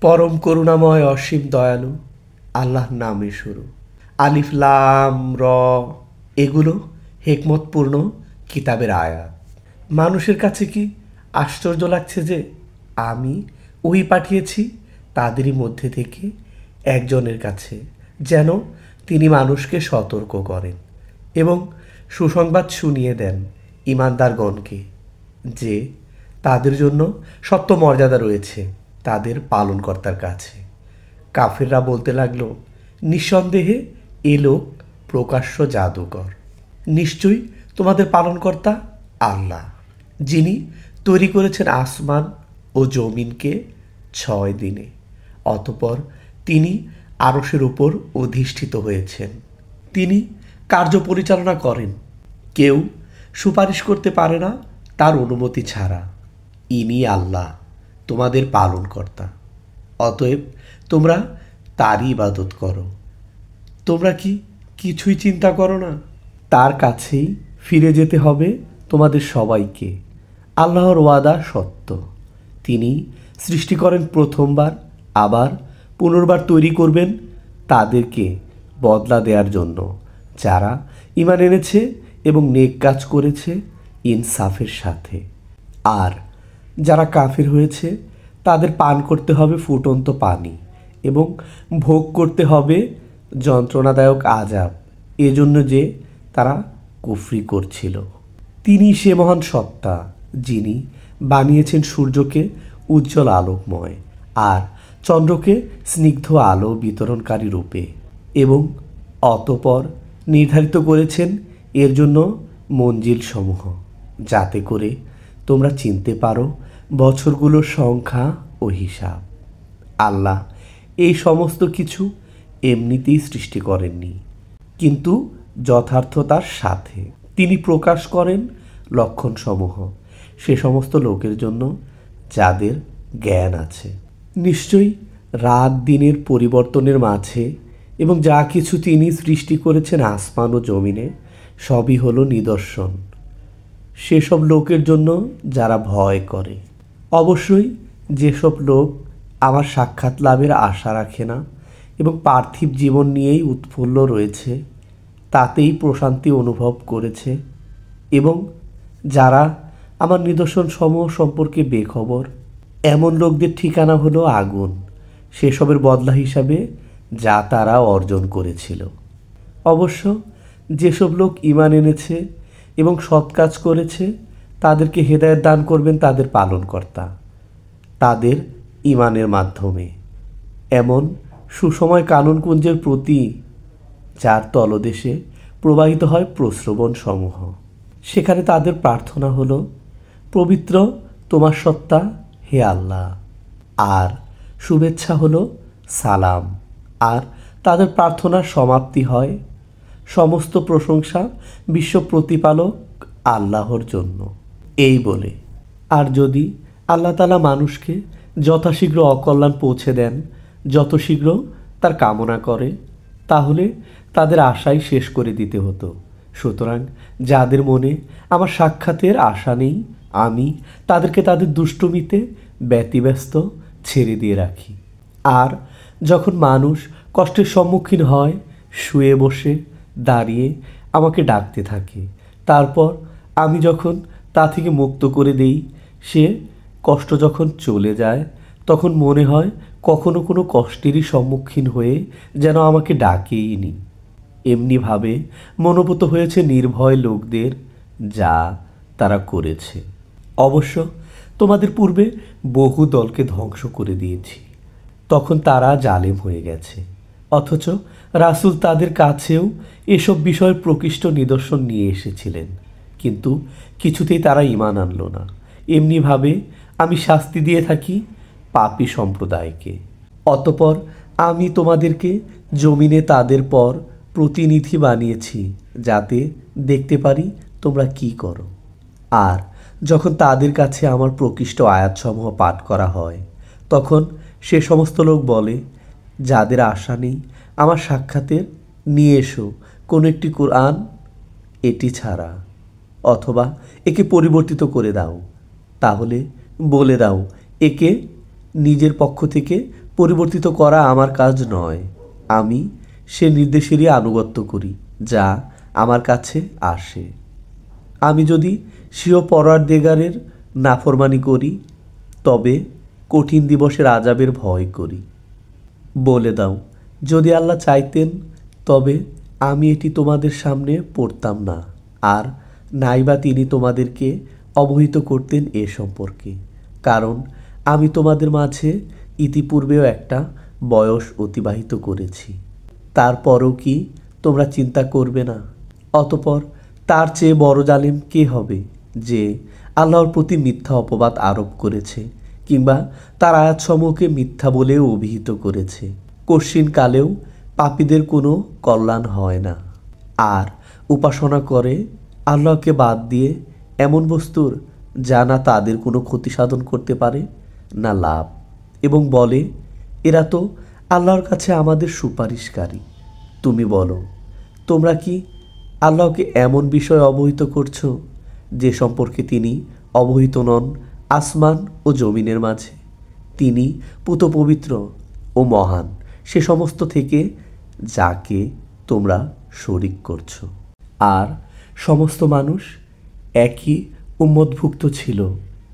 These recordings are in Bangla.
পরম করুণাময় অসীম দয়ালু আল্লাহর নামে শুরু। আলিফ লাম র, এগুলো হেকমতপূর্ণ কিতাবের আয়াত। মানুষের কাছে কি আশ্চর্য লাগছে যে আমি ওই পাঠিয়েছি তাদেরই মধ্যে থেকে একজনের কাছে, যেন তিনি মানুষকে সতর্ক করেন এবং সুসংবাদ শুনিয়ে দেন ইমানদারগণকে যে তাদের জন্য সত্য মর্যাদা রয়েছে তাদের পালনকর্তার কাছে। কাফেররা বলতে লাগলো, নিঃসন্দেহে এ লোক প্রকাশ্য জাদুকর। নিশ্চয়ই তোমাদের পালনকর্তা আল্লাহ, যিনি তৈরি করেছেন আসমান ও জমিনকে 6 দিনে, অতঃপর তিনি আরশের উপর অধিষ্ঠিত হয়েছেন। তিনি কার্য পরিচালনা করেন, কেউ সুপারিশ করতে পারে না তার অনুমতি ছাড়া। ইনি আল্লাহ তোমাদের পালনকর্তা, অতএব তোমরা তারই ইবাদত করো। তোমরা কি কিছুই চিন্তা করো না? তার কাছেই ফিরে যেতে হবে তোমাদের সবাইকে। আল্লাহর ওয়াদা সত্য, তিনি সৃষ্টি করেন প্রথমবার, আবার পুনর্বার তৈরি করবেন তাদেরকে বদলা দেওয়ার জন্য যারা ঈমান এনেছে এবং নেক কাজ করেছে ইনসাফের সাথে। আর যারা কাফির হয়েছে তাদের পান করতে হবে ফুটন্ত পানি এবং ভোগ করতে হবে যন্ত্রণাদায়ক আযাব, এজন্য যে তারা কুফরি করছিল। তিনি সে মহান সত্তা যিনি বানিয়েছেন সূর্যকে উজ্জ্বল আলোকময় আর চন্দ্রকে স্নিগ্ধ আলো বিতরণকারী রূপে, এবং অতঃপর নির্ধারিত করেছেন এর জন্য মঞ্জিল সমূহ, যাতে করে তোমরা চিনতে পারো বছরগুলোর সংখ্যা ও হিসাব। আল্লাহ এই সমস্ত কিছু এমনিতেই সৃষ্টি করেননি, কিন্তু যথার্থতার সাথে তিনি প্রকাশ করেন লক্ষণসমূহ সে সমস্ত লোকের জন্য যাদের জ্ঞান আছে। নিশ্চয়ই রাত দিনের পরিবর্তনের মাঝে এবং যা কিছু তিনি সৃষ্টি করেছেন আসমান ও জমিনে, সবই হলো নিদর্শন সেসব লোকের জন্য যারা ভয় করে। অবশ্যই যেসব লোক আমার সাক্ষাৎ লাভের আশা রাখে না এবং পার্থিব জীবন নিয়েই উৎফুল্ল রয়েছে, তাতেই প্রশান্তি অনুভব করেছে, এবং যারা আমার নিদর্শন সমূহ সম্পর্কে বেখবর, এমন লোকদের ঠিকানা হলো আগুন, সেসবের বদলা হিসাবে যা তারা অর্জন করেছিল। অবশ্য যেসব লোক ঈমান এনেছে এবং সৎ কাজ করেছে তাদেরকে হেদায়েত দান করবেন তাদের পালনকর্তা তাদের ঈমানের মাধ্যমে, এমন সুসময় কাননকুঞ্জের প্রতি যার তলদেশে প্রবাহিত হয় প্রস্রবণ সমূহ। সেখানে তাদের প্রার্থনা হলো, পবিত্র তোমার সত্তা হে আল্লাহ, আর শুভেচ্ছা হলো সালাম, আর তাদের প্রার্থনার সমাপ্তি হয়, সমস্ত প্রশংসা বিশ্ব প্রতিপালক আল্লাহর জন্য, এই বলে। আর যদি আল্লাহ তাআলা মানুষকে যথাশীঘ্র অকল্যাণ পৌঁছে দেন যত শীঘ্র তার কামনা করে, তাহলে তাদের আশাই শেষ করে দিতে হতো। সুতরাং যাদের মনে আমার সাক্ষাতের আশা নেই, আমি তাদেরকে তাদের দুষ্টুমিতে ব্যতিব্যস্ত ছেড়ে দিয়ে রাখি। আর যখন মানুষ কষ্টের সম্মুখীন হয়, শুয়ে বসে দাঁড়িয়ে আমাকে ডাকতে থাকে, তারপর আমি যখন তা থেকে মুক্ত করে দেই, সে কষ্ট যখন চলে যায় তখন মনে হয় কখনো কোনো কষ্টেরই সম্মুখীন হয়ে যেন আমাকে ডাকেইনি। এমনিভাবে মনোভূত হয়েছে নির্ভয় লোকদের যা তারা করেছে। অবশ্য তোমাদের পূর্বে বহু দলকে ধ্বংস করে দিয়েছি, তখন তারা জালেম হয়ে গেছে, অথচ রাসূল তাদের কাছেও এসব বিষয়ের প্রকৃষ্ট নিদর্শন নিয়ে এসেছিলেন, কিন্তু কিছুতেই তারা ঈমান আনল না। এমনিভাবে আমি শাস্তি দিয়ে থাকি পাপী সম্প্রদায়কে। অতঃপর আমি তোমাদেরকে জমিনে তাদের পর প্রতিনিধি বানিয়েছি, যাতে দেখতে পারি তোমরা কি করো। আর যখন তাদের কাছে আমার প্রকৃষ্ট আয়াতসমূহ পাঠ করা হয়, তখন সে সমস্ত লোক বলে, যাদের আশা নেই আমার সাক্ষাতের, নিয়ে এসো কোনো একটি কুরআন এটি ছাড়া, অথবা একে পরিবর্তিত করে দাও। তাহলে বলে দাও, একে নিজের পক্ষ থেকে পরিবর্তিত করা আমার কাজ নয়। আমি সে নির্দেশেরই আনুগত্য করি যা আমার কাছে আসে। আমি যদি স্বীয় পরওয়ারদিগারের নাফরমানি করি তবে কঠিন দিবসের আযাবের ভয় করি। বলে দাও, যদি আল্লাহ চাইতেন তবে আমি এটি তোমাদের সামনে পড়তাম না, আর নাইবা তিনি তোমাদেরকে অবহিত করতেন এ সম্পর্কে, কারণ আমি তোমাদের মাঝে ইতিপূর্বেও একটা বয়স অতিবাহিত করেছি। তারপরও কি তোমরা চিন্তা করবে না? অতপর তার চেয়ে বড় জালিম কে হবে, যে আল্লাহর প্রতি মিথ্যা অপবাদ আরোপ করেছে কিংবা তার আয়াতসমূহকে মিথ্যা বলেও অভিহিত করেছে। কশ্চিনকালেও পাপীদের কোনো কল্যাণ হয় না, আর উপাসনা করে আল্লাহকে বাদ দিয়ে এমন বস্তুর যা না তাদের কোনো ক্ষতি সাধন করতে পারে না লাভ, এবং বলে এরা তো আল্লাহর কাছে আমাদের সুপারিশকারী। তুমি বলো, তোমরা কি আল্লাহকে এমন বিষয় অবহিত করছো যে সম্পর্কে তিনি অবহিত নন আসমান ও জমিনের মাঝে? তিনি পুত পবিত্র ও মহান সে সমস্ত থেকে যাকে তোমরা শরিক করছো। আর সমস্ত মানুষ একই উম্মতভুক্ত ছিল,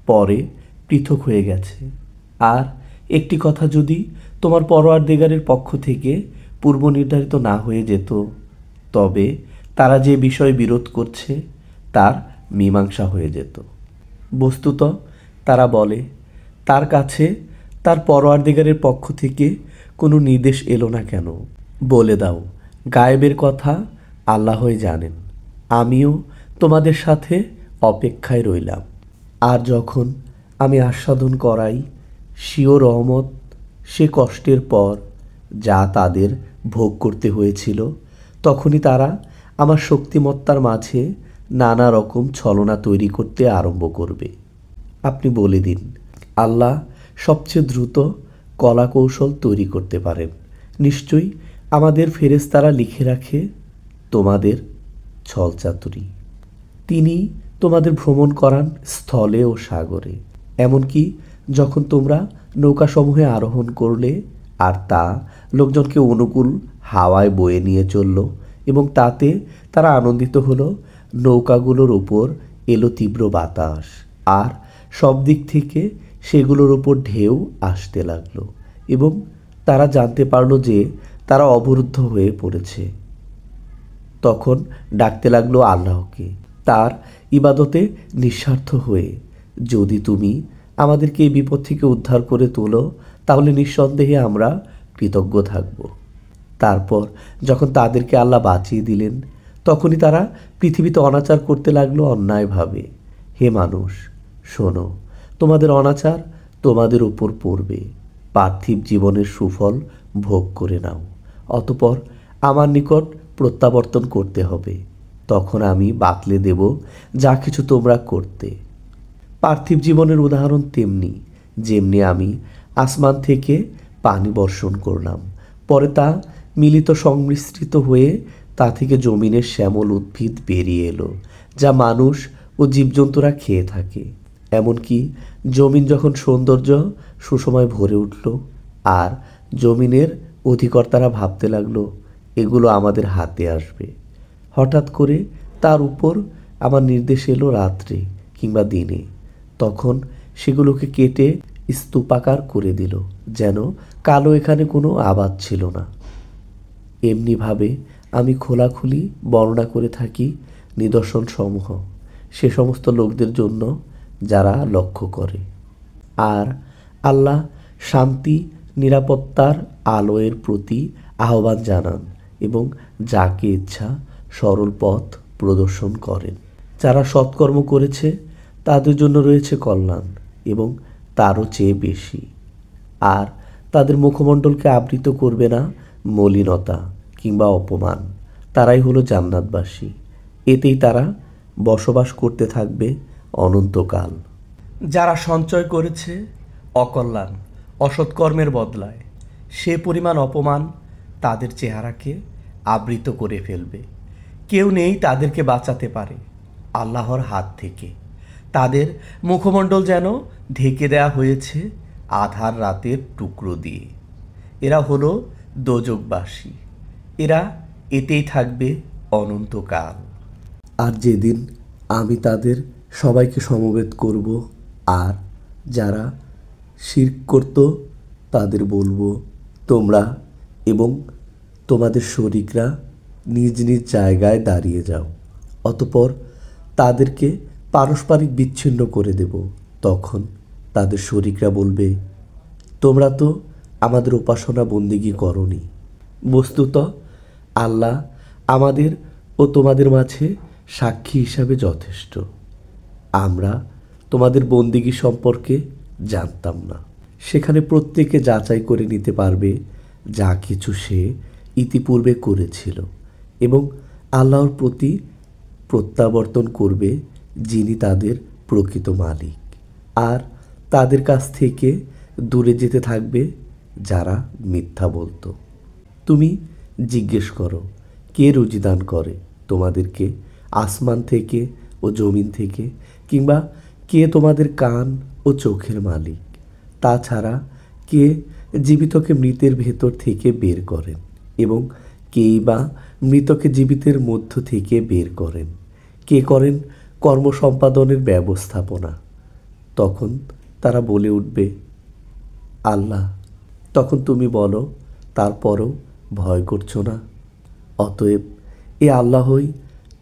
পরে পৃথক হয়ে গেছে। আর একটি কথা যদি তোমার পরওয়ারদিগারের পক্ষ থেকে পূর্ব নির্ধারিত না হয়ে যেত, তবে তারা যে বিষয়ে বিরোধ করছে তার মীমাংসা হয়ে যেত। বস্তুত তারা বলে, তার কাছে তার পরওয়ারদিগারের পক্ষ থেকে কোনো নির্দেশ এলো না কেন? বলে দাও, গায়েবের কথা আল্লাহই জানেন। আমিও তোমাদের সাথে অপেক্ষায় রইলাম। আর যখন আমি আস্বাদন করাই স্বীয় রহমত সে কষ্টের পর যা তাদের ভোগ করতে হয়েছিল, তখনই তারা আমার শক্তিমত্তার মাঝে নানা রকম ছলনা তৈরি করতে আরম্ভ করবে। আপনি বলে দিন, আল্লাহ সবচেয়ে দ্রুত কলা কৌশল তৈরি করতে পারেন। নিশ্চয়ই আমাদের ফেরেশতারা লিখে রাখে তোমাদের ছলচাতুরি। তিনি তোমাদের ভ্রমণ করান স্থলে ও সাগরে, এমনকি যখন তোমরা নৌকাসমূহে আরোহণ করলে আর তা লোকজনকে অনুকূল হাওয়ায় বয়ে নিয়ে চলল এবং তাতে তারা আনন্দিত হলো। নৌকাগুলোর ওপর এলো তীব্র বাতাস আর সব দিক থেকে সেগুলোর ওপর ঢেউ আসতে লাগলো এবং তারা জানতে পারলো যে তারা অবরুদ্ধ হয়ে পড়েছে। তখন ডাকতে লাগলো আল্লাহকে তার ইবাদতে নিঃস্বার্থ হয়ে, যদি তুমি আমাদেরকে এই বিপদ থেকে উদ্ধার করে তোলো তাহলে নিঃসন্দেহে আমরা কৃতজ্ঞ থাকব। তারপর যখন তাদেরকে আল্লাহ বাঁচিয়ে দিলেন, তখনই তারা পৃথিবীতে অনাচার করতে লাগলো অন্যায়ভাবে। হে মানুষ, শোনো, তোমাদের অনাচার তোমাদের উপর পড়বে, পার্থিব জীবনের সুফল ভোগ করে নাও, অতপর আমার নিকট প্রত্যাবর্তন করতে হবে। তখন আমি বাতলে দেব যা কিছু তোমরা করতে। পার্থিব জীবনের উদাহরণ তেমনি, যেমনি আমি আসমান থেকে পানি বর্ষণ করলাম, পরে তা মিলিত সংমিশ্রিত হয়ে তা থেকে জমিনের শ্যামল উদ্ভিদ বেরিয়ে এলো, যা মানুষ ও জীবজন্তুরা খেয়ে থাকে। এমনকি জমিন যখন সৌন্দর্য সুসময় ভরে উঠল আর জমিনের অধিকর্তারা ভাবতে লাগলো এগুলো আমাদের হাতে আসবে, হঠাৎ করে তার উপর আমার নির্দেশ এলো রাত্রে কিংবা দিনে, তখন সেগুলোকে কেটে স্তূপাকার করে দিল, যেন কালো এখানে কোনো আবাদ ছিল না। এমনিভাবে আমি খোলাখুলি বর্ণনা করে থাকি নিদর্শন সমূহ সে সমস্ত লোকদের জন্য যারা লক্ষ্য করে। আর আল্লাহ শান্তি নিরাপত্তার আলোয়ের প্রতি আহ্বান জানান এবং যাকে ইচ্ছা সরল পথ প্রদর্শন করেন। যারা সৎকর্ম করেছে তাদের জন্য রয়েছে কল্যাণ এবং তারও চেয়ে বেশি। আর তাদের মুখমণ্ডলকে আবৃত করবে না মলিনতা কিংবা অপমান। তারাই হলো জান্নাতবাসী। এতেই তারা বসবাস করতে থাকবে অনন্তকাল। যারা সঞ্চয় করেছে অকল্যাণ অসৎকর্মের বদলায়, সে পরিমাণ অপমান তাদের চেহারাকে আবৃত করে ফেলবে। কেউ নেই তাদেরকে বাঁচাতে পারে আল্লাহর হাত থেকে। তাদের মুখমণ্ডল যেন ঢেকে দেয়া হয়েছে আধার রাতের টুকরো দিয়ে। এরা হলো দোজকবাসী। এরা এতেই থাকবে অনন্তকাল। আর যেদিন আমি তাদের সবাইকে সমবেত করব, আর যারা শিরক করত তাদের বলবো, তোমরা এবং তোমাদের শরীকরা নিজ নিজ জায়গায় দাঁড়িয়ে যাও। অতঃপর তাদেরকে পারস্পরিক বিচ্ছিন্ন করে দেব। তখন তাদের শরীকরা বলবে, তোমরা তো আমাদের উপাসনা বন্দিগি করনি। বস্তুত আল্লাহ আমাদের ও তোমাদের মাঝে সাক্ষী হিসাবে যথেষ্ট। আমরা তোমাদের বন্দিগি সম্পর্কে জানতাম না। সেখানে প্রত্যেকে যাচাই করে নিতে পারবে যা কিছু সে ইতিপূর্বে করেছিল, এবং আল্লাহর প্রতি প্রত্যাবর্তন করবে যিনি তাদের প্রকৃত মালিক। আর তাদের কাছ থেকে দূরে যেতে থাকবে যারা মিথ্যা বলতো। তুমি জিজ্ঞেস করো, কে রুজি দান করে তোমাদেরকে আসমান থেকে ও জমিন থেকে, কিংবা কে তোমাদের কান ও চোখের মালিক? তাছাড়া কে জীবিতকে মৃতের ভেতর থেকে বের করেন, এবং কেই বা মৃতকে জীবিতের মধ্য থেকে বের করেন? কে করেন কর্ম সম্পাদনের ব্যবস্থাপনা? তখন তারা বলে উঠবে, আল্লাহ। তখন তুমি বলো, তারপরও ভয় করছো না? অতএব এ আল্লাহই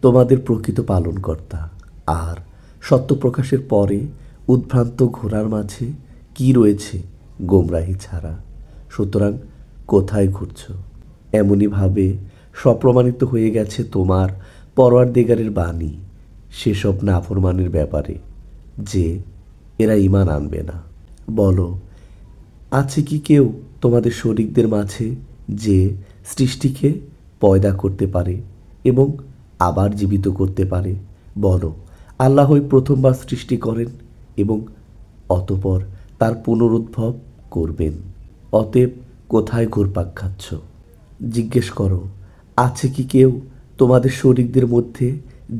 তোমাদের প্রকৃত পালনকর্তা। আর সত্য প্রকাশের পরে উদ্ভ্রান্ত ঘোড়ার মাঝে কি রয়েছে গোমরাহি ছাড়া? সুতরাং কোথায় ঘুরছ? এমনিভাবে সপ্রমাণিত হয়ে গেছে তোমার পরওয়ারদিগারের বাণী সেসব নাফরমানের ব্যাপারে যে এরা ঈমান আনবে না। বলো, আছে কি কেউ তোমাদের শরীকদের মাঝে যে সৃষ্টিকে পয়দা করতে পারে এবং আবার জীবিত করতে পারে? বলো, আল্লাহই প্রথমবার সৃষ্টি করেন এবং অতঃপর তার পুনরুদ্ভব করবেন। অতএব কোথায় ঘুরপাক খাচ্ছ? জিজ্ঞেস করো, আছে কি কেউ তোমাদের শরীকদের মধ্যে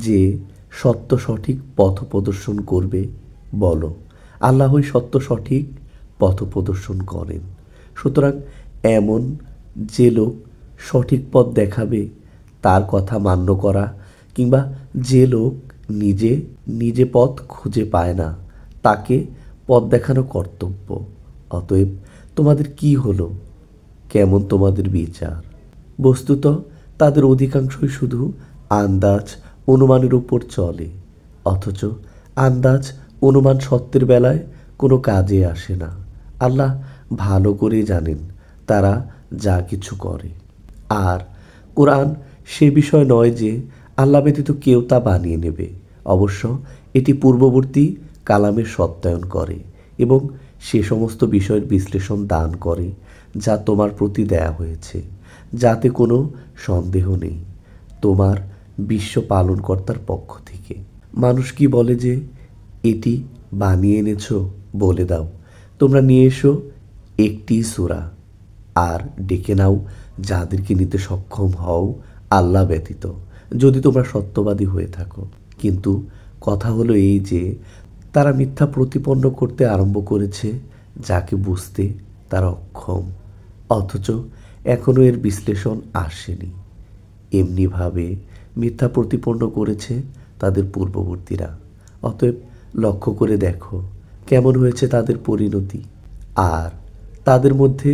যে সত্য সঠিক পথ প্রদর্শন করবে? বলো, আল্লাহই সত্য সঠিক পথ প্রদর্শন করেন। সুতরাং এমন যে লোক সঠিক পথ দেখাবে তার কথা মান্য করা, কিংবা যে লোক নিজে নিজে পথ খুঁজে পায় না তাকে পথ দেখানো কর্তব্য। অতএব তোমাদের কি হলো? কেমন তোমাদের বিচার? বস্তুত তাদের অধিকাংশই শুধু আন্দাজ অনুমানের উপর চলে, অথচ আন্দাজ অনুমান সত্যের বেলায় কোনো কাজে আসে না। আল্লাহ ভালো করে জানেন তারা যা কিছু করে। আর কোরআন সে বিষয় নয় যে আল্লাহ ব্যতীত কেউ তা বানিয়ে নেবে। অবশ্য এটি পূর্ববর্তী কালামের সত্যায়ন করে এবং সে সমস্ত বিষয়ের বিশ্লেষণ দান করে যা তোমার প্রতি দেয়া হয়েছে, যাতে কোনো সন্দেহ নেই তোমার বিশ্ব পালনকর্তার পক্ষ থেকে। মানুষ কি বলে যে এটি বানিয়ে এনেছ? বলে দাও, তোমরা নিয়ে এসো একটি সূরা আর ডেকে নাও যাদেরকে নিতে সক্ষম হও আল্লাহ ব্যতীত, যদি তোমরা সত্যবাদী হয়ে থাকো। কিন্তু কথা হলো এই যে তারা মিথ্যা প্রতিপন্ন করতে আরম্ভ করেছে যাকে বুঝতে তারা অক্ষম, অথচ এখনও এর বিশ্লেষণ আসেনি। এমনিভাবে মিথ্যা প্রতিপন্ন করেছে তাদের পূর্ববর্তীরা। অতএব লক্ষ্য করে দেখো কেমন হয়েছে তাদের পরিণতি। আর তাদের মধ্যে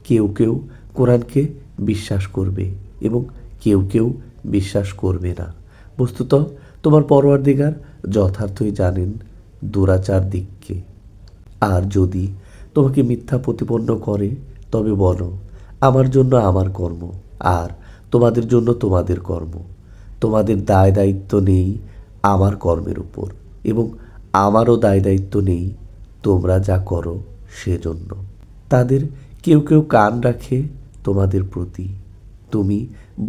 কেউ কেউ কোরআনকে বিশ্বাস করবে এবং কেউ কেউ বিশ্বাস করবে না। বস্তুত তোমার পরওয়ারদিগার যথার্থই জানেন দুরাচার দিককে। আর যদি তোমাকে মিথ্যা প্রতিপন্ন করে তবে বলো, আমার জন্য আমার কর্ম আর তোমাদের জন্য তোমাদের কর্ম। তোমাদের দায় দায়িত্ব নেই আমার কর্মের উপর, এবং আমারও দায় দায়িত্ব নেই তোমরা যা করো সেজন্য। তাদের কেউ কেউ কান রাখে তোমাদের প্রতি। তুমি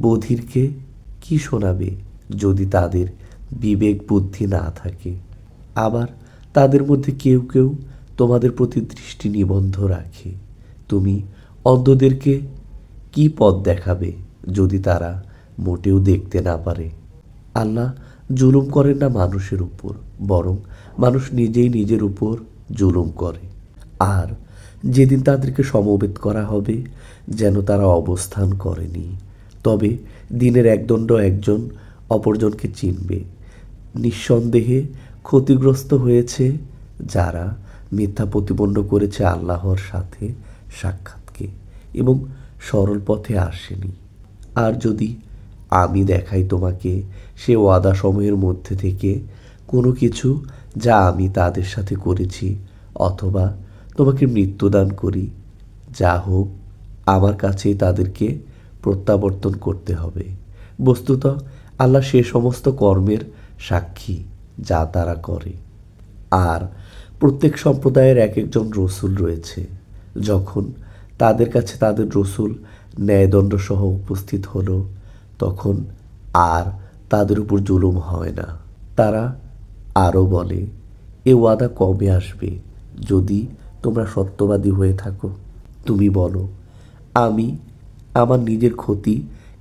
বধিরকে কি শোনাবে যদি তাদের বিবেক বুদ্ধি না থাকে? আবার তাদের মধ্যে কেউ কেউ তোমাদের প্রতি দৃষ্টি নিবন্ধ রাখে। তুমি অন্ধদেরকে কি পথ দেখাবে যদি তারা মোটেও দেখতে না পারে? আল্লাহ জুলুম করেন না মানুষের উপর, বরং মানুষ নিজেই নিজের উপর জুলুম করে। আর যেদিন তাদেরকে সমবেত করা হবে যেন তারা অবস্থান করেনি। তবে দিনের একদণ্ড একজন অপরজনকে চিনবে। নিঃসন্দেহে ক্ষতিগ্রস্ত হয়েছে যারা মিথ্যা প্রতিপন্ন করেছে আল্লাহর সাথে সাক্ষাৎকে এবং সরল পথে আসেনি। আর যদি আমি দেখাই তোমাকে সে ওয়াদাসমূহের মধ্যে থেকে কোনো কিছু যা আমি তাদের সাথে করেছি, অথবা তোমাকে মৃত্যুদান করি, যা হোক আমার কাছেই তাদেরকে প্রত্যাবর্তন করতে হবে। বস্তুত আল্লাহ সে সমস্ত কর্মের সাক্ষী যা তারা করে। আর প্রত্যেক সম্প্রদায়ের এক একজন রসুল রয়েছে। যখন তাদের কাছে তাদের রসুল ন্যায়দণ্ডসহ উপস্থিত হলো তখন আর তাদের উপর জুলুম হয় না। তারা আরও বলে, এ ওয়াদা কবে আসবে যদি তোমরা সত্যবাদী হয়ে থাকো? তুমি বলো, আমি আমার নিজের ক্ষতি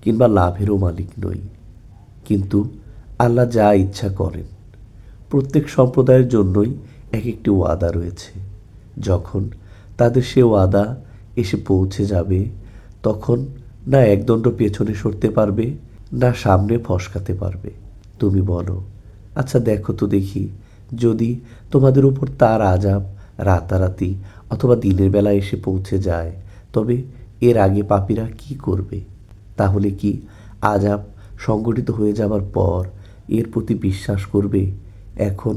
কিংবা লাভেরও মালিক নই, কিন্তু আল্লাহ যা ইচ্ছা করেন। প্রত্যেক সম্প্রদায়ের জন্যই এক একটি ওয়াদা রয়েছে। যখন তাদের সে ওয়াদা এসে পৌঁছে যাবে তখন না একদণ্ড পেছনে সরতে পারবে, না সামনে ফসকাতে পারবে। তুমি বলো, আচ্ছা দেখো তো দেখি, যদি তোমাদের উপর তার আযাব রাতারাতি অথবা দিনের বেলা এসে পৌঁছে যায় তবে এর আগে পাপীরা কি করবে? তাহলে কি আযাব সংগঠিত হয়ে যাবার পর এর প্রতি বিশ্বাস করবে? এখন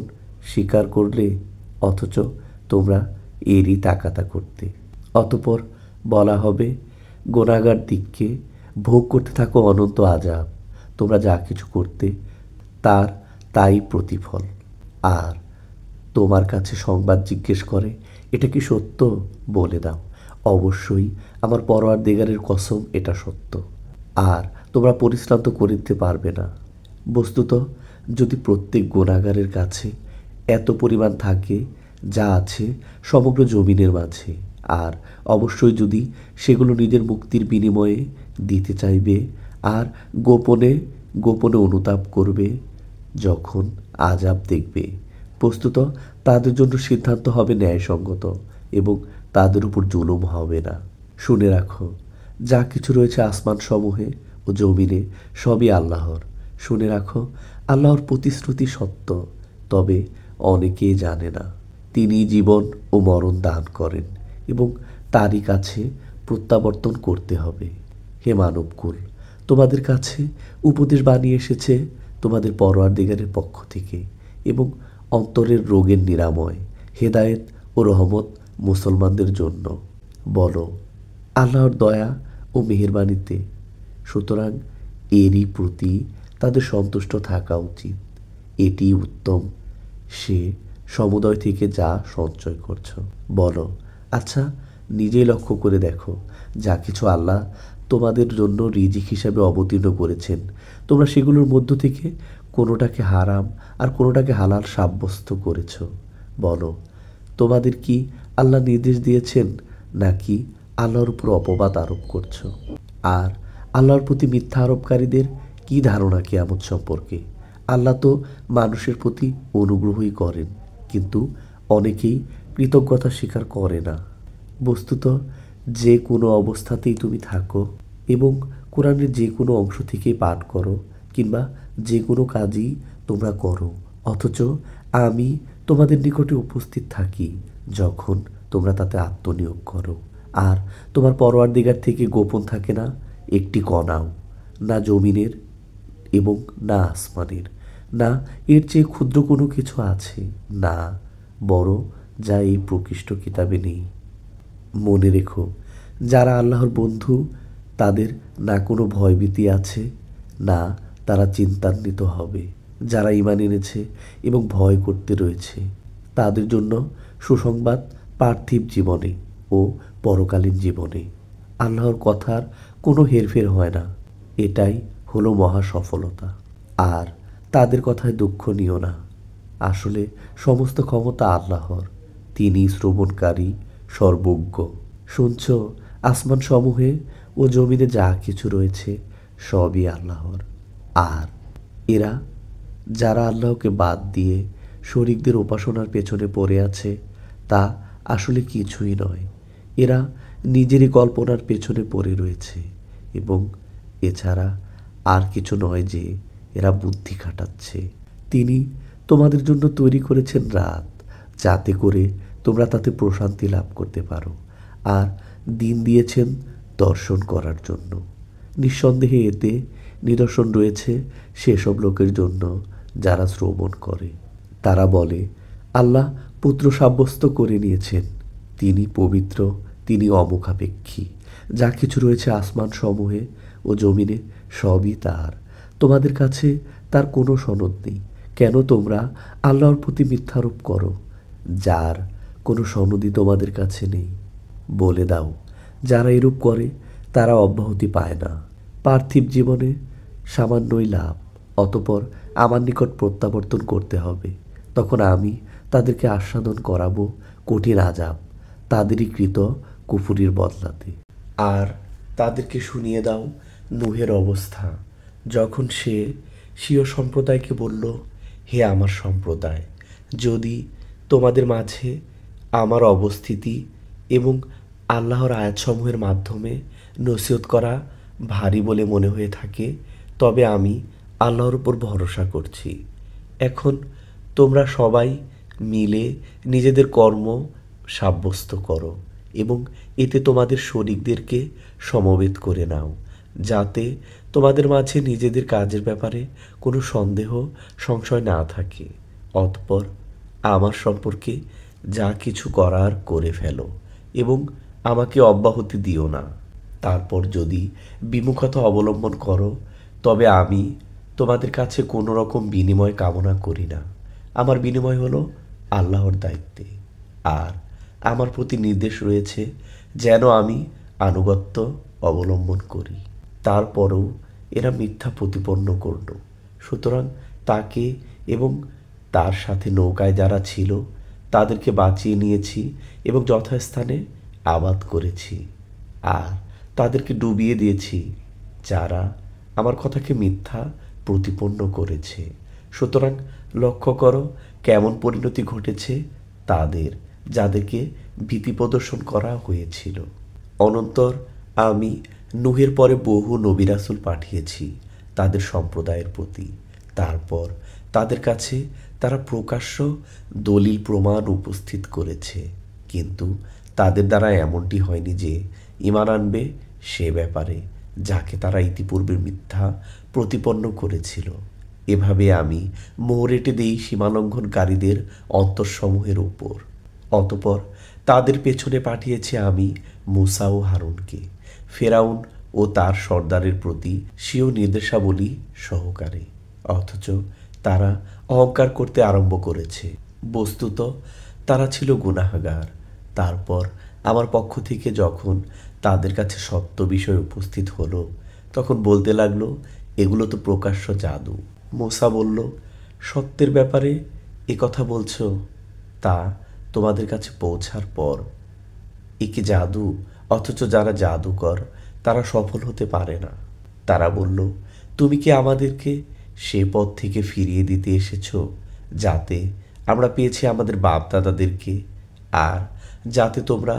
স্বীকার করলে অথচ তোমরা এরই তাকাতা করতে। অতঃপর বলা হবে, গুনাহগার দিককে ভোগ করতে থাকো অনন্ত আযাব। তোমরা যা কিছু করতে তার তাই প্রতিফল। আর তোমার কাছে সংবাদ জিজ্ঞেস করে, এটা কি সত্য? বলে দাও, অবশ্যই আমার পরওয়ারদিগারের কসম এটা সত্য। আর তোমরা পরিশ্রান্ত করিতে পারবে না। বস্তুত যদি প্রত্যেক গুনাহগারের কাছে এত পরিমাণ থাকে যা আছে সমগ্র জমিনের মাঝে, আর অবশ্যই যদি সেগুলো নিজের মুক্তির বিনিময়ে দিতে চাইবে আর গোপনে গোপনে অনুতাপ করবে যখন আযাব দেখবে, বস্তুত তাদের জন্য সিদ্ধান্ত হবে ন্যায়সঙ্গত এবং তাদের উপর জুলুম হবে না। শুনে রাখো, যা কিছু রয়েছে আসমান সমূহে ও জমিনে সবই আল্লাহর। শুনে রাখো, আল্লাহর প্রতিশ্রুতি সত্য, তবে অনেকেই জানে না। তিনি জীবন ও মরণ দান করেন এবং তারই কাছে প্রত্যাবর্তন করতে হবে। হে মানবকুল, তোমাদের কাছে উপদেশ বাণী এসেছে তোমাদের পরওয়ারদিগারের পক্ষ থেকে এবং অন্তরের রোগের নিরাময়, হেদায়েত ও রহমত মুসলমানদের জন্য। বলো, আল্লাহর দয়া ও মেহেরবানিতে, সুতরাং এরই প্রতি তাদের সন্তুষ্ট থাকা উচিত। এটি উত্তম সে সমুদয় থেকে যা সঞ্চয় করছো। বলো, আচ্ছা নিজেই লক্ষ্য করে দেখো, যা কিছু আল্লাহ তোমাদের জন্য রিজিক হিসাবে অবতীর্ণ করেছেন তোমরা সেগুলোর মধ্য থেকে কোনোটাকে হারাম আর কোনোটাকে হালাল সাব্যস্ত করেছ। বলো, তোমাদের কি আল্লাহ নির্দেশ দিয়েছেন নাকি আল্লাহর উপর অপবাদ আরোপ করছো? আর আল্লাহর প্রতি মিথ্যা আরোপকারীদের কি ধারণা কিয়ামত সম্পর্কে? আল্লাহ তো মানুষের প্রতি অনুগ্রহই করেন, কিন্তু অনেকেই কৃতজ্ঞতা স্বীকার করে না। বস্তুত যে কোনো অবস্থাতেই তুমি থাকো এবং কোরআনের যে কোনো অংশ থেকেই পাঠ করো কিংবা যে কোনো কাজই তোমরা করো, অথচ আমি তোমাদের নিকটে উপস্থিত থাকি যখন তোমরা তাতে আত্মনিয়োগ করো। আর তোমার পরওয়ারদিগার থেকে গোপন থাকে না একটি কণাও, না জমিনের এবং না আসমানের, না এর চেয়ে ক্ষুদ্র কোনো কিছু আছে, না বড় যা এই প্রকৃষ্ট কিতাবে নেই। মনে রেখো, যারা আল্লাহর বন্ধু তাদের না কোনো ভয়ভীতি আছে, না তারা চিন্তান্বিত হবে। যারা ঈমান এনেছে এবং ভয় করতে রয়েছে তাদের জন্য সুসংবাদ পার্থিব জীবনে ও পরকালীন জীবনে। আল্লাহর কথার কোনো হেরফের হয় না, এটাই হলো মহা সফলতা। আর তাদের কথায় দুঃখ নিও না, আসলে সমস্ত ক্ষমতা আল্লাহর, তিনি শ্রবণকারী সর্বজ্ঞ। শুনছ, আসমান সমূহে ও জমিনে যা কিছু রয়েছে সবই আল্লাহর। আর এরা যারা আল্লাহকে বাদ দিয়ে শরীকদের উপাসনার পেছনে পড়ে আছে তা আসলে কিছুই নয়। এরা নিজেরই কল্পনার পেছনে পড়ে রয়েছে এবং এছাড়া আর কিছু নয় যে এরা বুদ্ধি খাটাচ্ছে। তিনি তোমাদের জন্য তৈরি করেছেন রাত, যাতে করে তোমরা তাতে প্রশান্তি লাভ করতে পারো, আর দিন দিয়েছেন দর্শন করার জন্য। নিঃসন্দেহে এতে নিদর্শন রয়েছে সেসব লোকের জন্য যারা শ্রবণ করে। তারা বলে, আল্লাহ পুত্র সাব্যস্ত করে নিয়েছেন, তিনি পবিত্র, তিনি অমুখাপেক্ষী। যা কিছু রয়েছে আসমান সমূহে ও জমিনে সবই তার। তোমাদের কাছে তার কোনো সনদ নেই। কেন তোমরা আল্লাহর প্রতি মিথ্যারোপ করো, যার কোনো সনদই তোমাদের কাছে নেই? বলে দাও, যারা এরূপ করে তারা অব্যাহতি পায় না, পার্থিব জীবনে সামান্যই লাভ। অতপর আমার নিকট প্রত্যাবর্তন করতে হবে, তখন আমি তাদেরকে আস্বাদন করাবো কঠিন আযাব তাদেরই কৃত কুফুরির বদলাতে। আর তাদেরকে শুনিয়ে দাও নূহের অবস্থা, যখন সে স্বীয় সম্প্রদায়কে বলল, হে আমার সম্প্রদায়, যদি তোমাদের মাঝে আমার অবস্থিতি এবং আল্লাহর আয়াতসমূহের মাধ্যমে নসিহত করা ভারী বলে মনে হয়ে থাকে, তবে আমি আল্লাহর উপর ভরসা করছি। এখন তোমরা সবাই মিলে নিজেদের কর্ম সাব্যস্ত করো এবং এতে তোমাদের শরীকদেরকে সমবেত করে নাও, যাতে তোমাদের মাঝে নিজেদের কাজের ব্যাপারে কোনো সন্দেহ সংশয় না থাকে। অতঃপর আমার সম্পর্কে যা কিছু করার করে ফেলো এবং আমাকে অব্যাহতি দিও না। তারপর যদি বিমুখতা অবলম্বন করো, তবে আমি তোমাদের কাছে কোনো রকম বিনিময় কামনা করি না। আমার বিনিময় হলো আল্লাহর দায়িত্বে, আর আমার প্রতি নির্দেশ রয়েছে যেন আমি আনুগত্য অবলম্বন করি। তারপরও এরা মিথ্যা প্রতিপন্ন করল। সুতরাং তাকে এবং তার সাথে নৌকায় যারা ছিল তাদেরকে বাঁচিয়ে নিয়েছি এবং যথাস্থানে আবাদ করেছি, আর তাদেরকে ডুবিয়ে দিয়েছি যারা আমার কথাকে মিথ্যা প্রতিপন্ন করেছে। সুতরাং লক্ষ্য করো কেমন পরিণতি ঘটেছে তাদের, যাদেরকে ভীতি প্রদর্শন করা হয়েছিল। অনন্তর আমি নূহের পরে বহু নবী রাসূল পাঠিয়েছি তাদের সম্প্রদায়ের প্রতি। তারপর তাদের কাছে তারা প্রকাশ্য দলিল প্রমাণ উপস্থিত করেছে, কিন্তু তাদের দ্বারা এমনটি হয়নি যে ঈমান আনবে সে ব্যাপারে যাকে তারা ইতিপূর্বে মিথ্যা প্রতিপন্ন করেছিল। এভাবে আমি মোহর এঁটে দেই সীমালঙ্ঘনকারীদের অন্তরসমূহের উপর। অতপর তাদের পেছনে পাঠিয়েছি আমি মূসা ও হারুনকে, ফেরাউন ও তার সর্দারের প্রতি স্বীয় নির্দেশাবলী সহকারে। অথচ তারা অহংকার করতে আরম্ভ করেছে। বস্তুত তারা ছিল গুনাহগার। তারপর আমার পক্ষ থেকে যখন তাদের কাছে সত্য বিষয় উপস্থিত হলো, তখন বলতে লাগলো, এগুলো তো প্রকাশ্য জাদু। মূসা বলল, সত্যের ব্যাপারে এ কথা বলছো, তা তোমাদের কাছে পৌঁছার পর এ কি জাদু? অথচ যারা জাদুকর তারা সফল হতে পারে না। তারা বলল, তুমি কি আমাদেরকে সে পথ থেকে ফিরিয়ে দিতে এসেছো যাতে আমরা পেয়েছি আমাদের বাপ দাদাদেরকে, আর যাতে তোমরা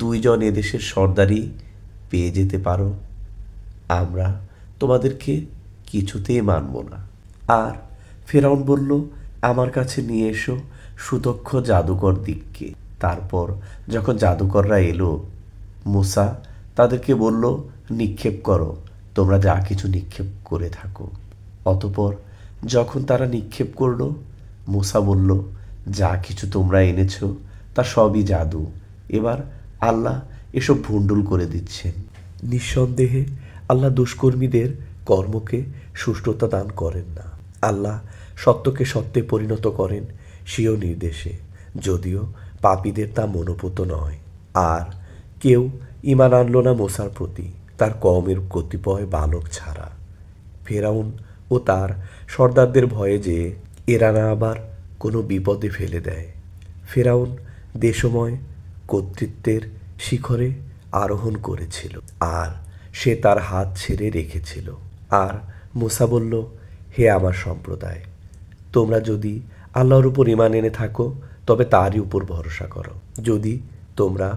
দুইজন এদেশের সর্দারি পেয়ে যেতে পারো? আমরা তোমাদেরকে কিছুতেই মানব না। আর ফেরাউন বলল, আমার কাছে নিয়ে এসো সুদক্ষ জাদুকর দিককে। তারপর যখন জাদুকররা এলো, মূসা তাদেরকে বলল, নিক্ষেপ করো, তোমরা যা কিছু নিক্ষেপ করে থাকো। অতপর যখন তারা নিক্ষেপ করল, মূসা বলল, যা কিছু তোমরা এনেছো তা সবই জাদু। এবার আল্লাহ এসব ভণ্ডুল করে দিচ্ছেন। নিঃসন্দেহে আল্লাহ দুষ্কর্মীদের কর্মকে সুষ্ঠুতা দান করেন না। আল্লাহ সত্যকে সত্যে পরিণত করেন স্বীয় নির্দেশে, যদিও পাপীদের তা মনোপুত নয়। আর কেউ ঈমান আনল না মূসার প্রতি, তার কওমের কতিপয় বালক ছাড়া। ফেরাউন ও তার সর্দারদের ভয়ে যে এরা না আবার কোনো বিপদে ফেলে দেয়। ফেরাউন দেশময় কর্তৃত্বের শিখরে আরোহণ করেছিল, আর সে তার হাত ছেড়ে রেখেছিল। আর মূসা বলল, হে আমার সম্প্রদায়, তোমরা যদি আল্লাহর উপর ঈমান এনে থাকো তবে তারই উপর ভরসা করো। যদি তোমরা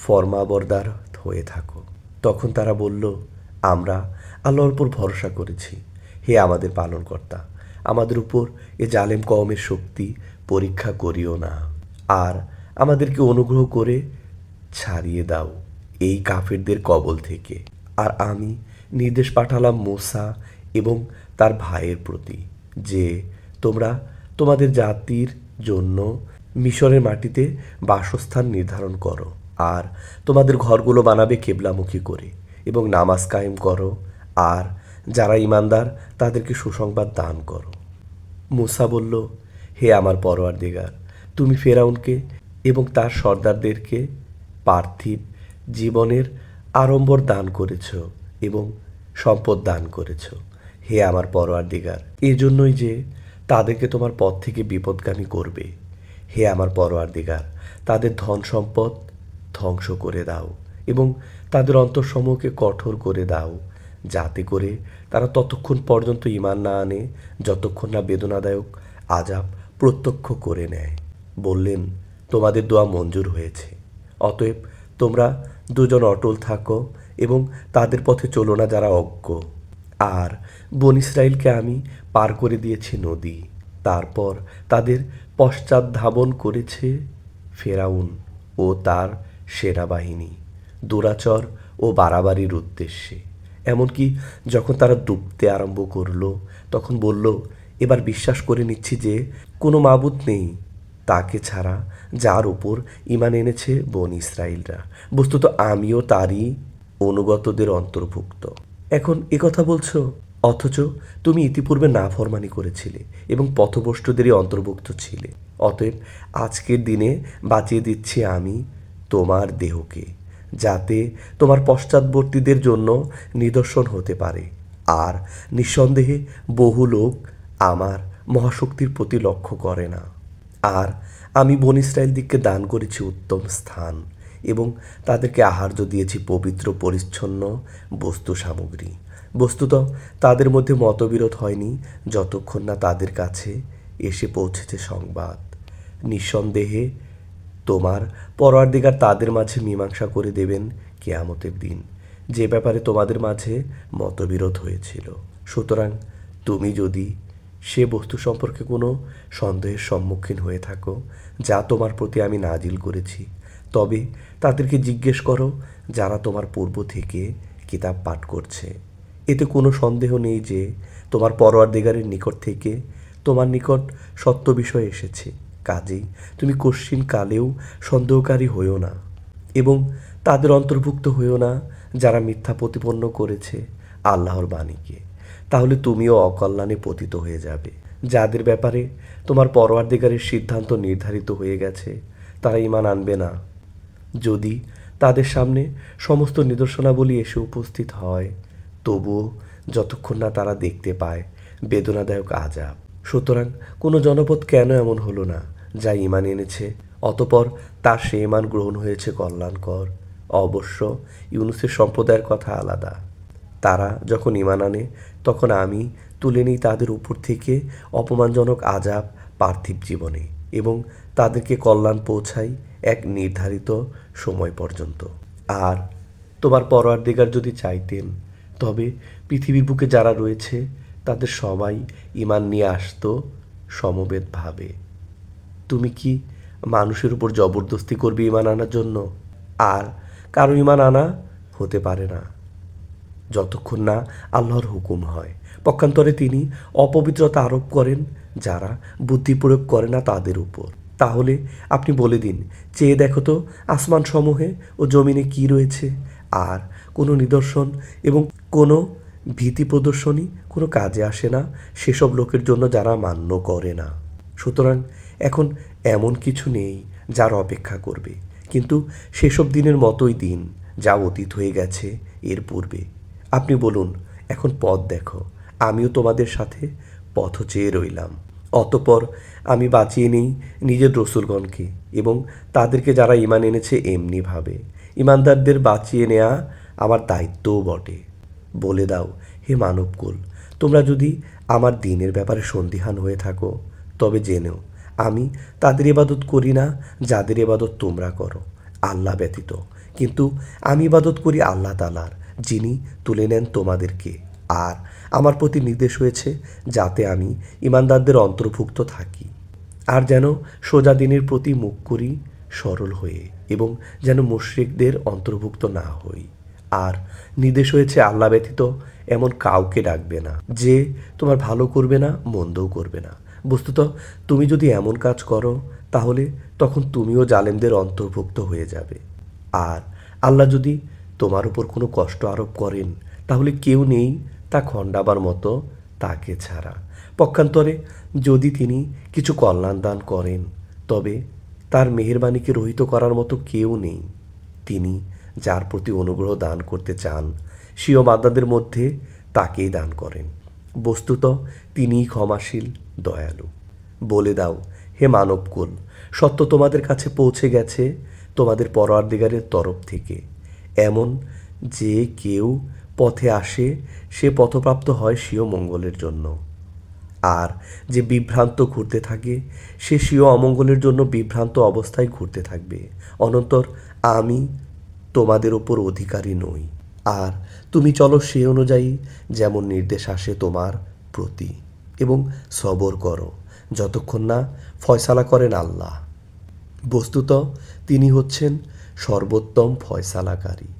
ফরমাবরদার হয়ে থাকো। তখন তারা বলল, আমরা আল্লাহর উপর ভরসা করেছি। হে আমাদের পালনকর্তা, আমাদের উপর এ জালেম কওমের শক্তি পরীক্ষা করিও না, আর আমাদেরকে অনুগ্রহ করে ছাড়িয়ে দাও এই কাফেরদের কবল থেকে। আর আমি নির্দেশ পাঠালাম মূসা এবং তার ভাইয়ের প্রতি যে তোমরা তোমাদের জাতির জন্য মিশরের মাটিতে বাসস্থান নির্ধারণ করো, আর তোমাদের ঘরগুলো বানাবে কেবলামুখী করে, এবং নামাজ কায়েম করো, আর যারা ঈমানদার তাদেরকে সুসংবাদ দান করো। মূসা বলল, হে আমার পরওয়ারদিগার, তুমি ফেরাউনকে এবং তার সর্দারদেরকে পার্থিব জীবনের আড়ম্বর দান করেছ এবং সম্পদ দান করেছ। হে আমার পরওয়ারদিগার, এজন্যই যে তাদেরকে তোমার পথ থেকে বিপদগামী করবে। হে আমার পরওয়ারদিগার, তাদের ধন সম্পদ ধ্বংস করে দাও এবং তাদের অন্তরসমূহকে কঠোর করে দাও, যাতে করে তারা ততক্ষণ পর্যন্ত ঈমান না আনে যতক্ষণ না বেদনাদায়ক আযাব প্রত্যক্ষ করে নেয়। বললেন, তোমাদের দোয়া মঞ্জুর হয়েছে, অতএব তোমরা দুজন অটল থাকো এবং তাদের পথে চলো না যারা অজ্ঞ। আর বনী ইসরাইলকে আমি পার করে দিয়েছি নদী, তারপর তাদের পশ্চাৎ ধাবন করেছে ফেরাউন ও তার সেনাবাহিনী দুরাচর ও বাড়াবাড়ির উদ্দেশ্যে। এমনকি যখন তারা ডুবতে আরম্ভ করলো, তখন বলল, এবার বিশ্বাস করে নিচ্ছি যে কোনো মাবুদ নেই তাকে ছাড়া, যার উপর ঈমান এনেছে বনী ইসরাইলরা। বস্তুত আমিও তারই অনুগতদের অন্তর্ভুক্ত। এখন কথা বলছো, অথচ তুমি ইতিপূর্বে নাফরমানি করেছিলে এবং পথভ্রষ্টদেরই অন্তর্ভুক্ত ছিলে। অতএব আজকের দিনে বাঁচিয়ে দিচ্ছি আমি তোমার দেহকে, যাতে তোমার পশ্চাৎবর্তীদের জন্য নিদর্শন হতে পারে। আর নিঃসন্দেহে বহু লোক আমার মহাশক্তির প্রতি লক্ষ্য করে না। আর আমি বনী ইসরাইলদিগকে দান করেছি উত্তম স্থান এবং তাদেরকে আহার্য দিয়েছি পবিত্র পরিচ্ছন্ন বস্তু সামগ্রী। বস্তুত তাদের মধ্যে মতবিরোধ হয়নি যতক্ষণ না তাদের কাছে এসে পৌঁছেছে সংবাদ। নিঃসন্দেহে তোমার পরওয়ারদিগার তাদের মাঝে মীমাংসা করে দেবেন কিয়ামতের দিন, যে ব্যাপারে তোমাদের মাঝে মতবিরোধ হয়েছিল। সুতরাং তুমি যদি সে বস্তু সম্পর্কে কোনো সন্দেহের সম্মুখীন হয়ে থাকো যা তোমার প্রতি আমি নাজিল করেছি, তবে তাদেরকে জিজ্ঞেস করো যারা তোমার পূর্ব থেকে কিতাব পাঠ করছে। এতে কোনো সন্দেহ নেই যে তোমার পরওয়ারদিগারের নিকট থেকে তোমার নিকট সত্য বিষয় এসেছে। কাজেই তুমি কশ্চিন কালেও সন্দেহকারী হইও না এবং তাদের অন্তর্ভুক্ত হইও না যারা মিথ্যা প্রতিপন্ন করেছে আল্লাহর বাণীকে। তাহলে তুমিও অকল্যাণে পতিত হয়ে যাবে। যাদের ব্যাপারে তোমার পরওয়ারদিগারের সিদ্ধান্ত নির্ধারিত হয়ে গেছে তারা ঈমান আনবে না, যদি তাদের সামনে সমস্ত নিদর্শনাবলী এসে উপস্থিত হয়, তবুও যতক্ষণ না তারা দেখতে পায় বেদনাদায়ক আযাব। সুতরাং কোনো জনপদ কেন এমন হলো না যা ঈমান এনেছে অতপর তার সে ঈমান গ্রহণ হয়েছে কল্যাণকর? অবশ্য ইউনুসের সম্প্রদায়ের কথা আলাদা। তারা যখন ঈমান আনে তখন আমি তুলে নিই তাদের উপর থেকে অপমানজনক আযাব পার্থিব জীবনে এবং তাদেরকে কল্যাণ পৌঁছাই এক নির্ধারিত সময় পর্যন্ত। আর তোমার পরওয়ারদিগার যদি চাইতেন, তবে পৃথিবীর বুকে যারা রয়েছে তাদের সবাই ঈমান নিয়ে আসতো সমবেতভাবে। তুমি কি মানুষের উপর জবরদস্তি করবে ঈমান আনার জন্য? আর কারো ঈমান আনা হতে পারে না যতক্ষণ না আল্লাহর হুকুম হয়। পক্ষান্তরে তিনি অপবিত্রতা আরোপ করেন যারা বুদ্ধি প্রয়োগ করে না তাদের উপর। তাহলে আপনি বলে দিন, চেয়ে দেখো তো আসমান সমূহে ও জমিনে কি রয়েছে, আর কোনো নিদর্শন এবং কোনো ভীতি প্রদর্শনী কোনো কাজে আসে না সেসব লোকের জন্য যারা মান্য করে না। সুতরাং এখন এমন কিছু নেই যার অপেক্ষা করবে, কিন্তু সেসব দিনের মতোই দিন যা অতীত হয়ে গেছে এর পূর্বে। আপনি বলুন, এখন পথ দেখো, আমিও তোমাদের সাথে পথ চেয়ে রইলাম। অতপর আমি বাঁচিয়ে নিই নিজের রসুলগণকে এবং তাদেরকে যারা ঈমান এনেছে এমনিভাবে। ঈমানদারদের বাঁচিয়ে নেওয়া আমার দায়িত্বও বটে। বলে দাও, হে মানবকুল, তোমরা যদি আমার দ্বীনের ব্যাপারে সন্দিহান হয়ে থাকো, তবে জেনেও আমি তাদের ইবাদত করি না যাদের ইবাদত তোমরা করো, আল্লাহ ব্যতীত। কিন্তু আমি ইবাদত করি আল্লাহ তাআলার, যিনি তুলে নেন তোমাদেরকে। আর আমার প্রতি নির্দেশ হয়েছে যাতে আমি ঈমানদারদের অন্তর্ভুক্ত থাকি, আর যেন সোজা দিনের প্রতি মুখ করি সরল হয়ে, এবং যেন মুশরিকদের অন্তর্ভুক্ত না হই। আর নির্দেশ হয়েছে আল্লাহ ব্যতীত এমন কাউকে ডাকবে না, যে তোমার ভালো করবে না, মন্দও করবে না। বস্তুত তুমি যদি এমন কাজ করো, তাহলে তখন তুমিও জালেমদের অন্তর্ভুক্ত হয়ে যাবে। আর আল্লাহ যদি তোমার উপর কোনো কষ্ট আরোপ করেন, তাহলে কেউ নেই তা খণ্ডাবার মতো তাকে ছাড়া। পক্ষান্তরে যদি তিনি কিছু কল্যাণ দান করেন, তবে তার মেহেরবানিকে রহিত করার মতো কেউ নেই। তিনি যার প্রতি অনুগ্রহ দান করতে চান, স্বীয় বান্দাদের মধ্যে তাকেই দান করেন। বস্তুত তিনিই ক্ষমাশীল, দয়ালু। বলে দাও, হে মানবকুল, সত্য তোমাদের কাছে পৌঁছে গেছে তোমাদের পরওয়ারদিগারের তরফ থেকে। এমন যে কেউ পথে আসে, সে পথপ্রাপ্ত হয় স্বীয় মঙ্গলের জন্য। আর যে বিভ্রান্ত ঘুরতে থাকে, সে স্বীয় অমঙ্গলের জন্য বিভ্রান্ত অবস্থায় ঘুরতে থাকবে। অনন্তর আমি তোমাদের ওপর অধিকারী নই। আর তুমি চলো সে অনুযায়ী যেমন নির্দেশ আসে তোমার প্রতি, এবং সবর করো যতক্ষণ না ফয়সালা করেন আল্লাহ। বস্তুত তিনি হচ্ছেন সর্বোত্তম ফয়সালাকারী।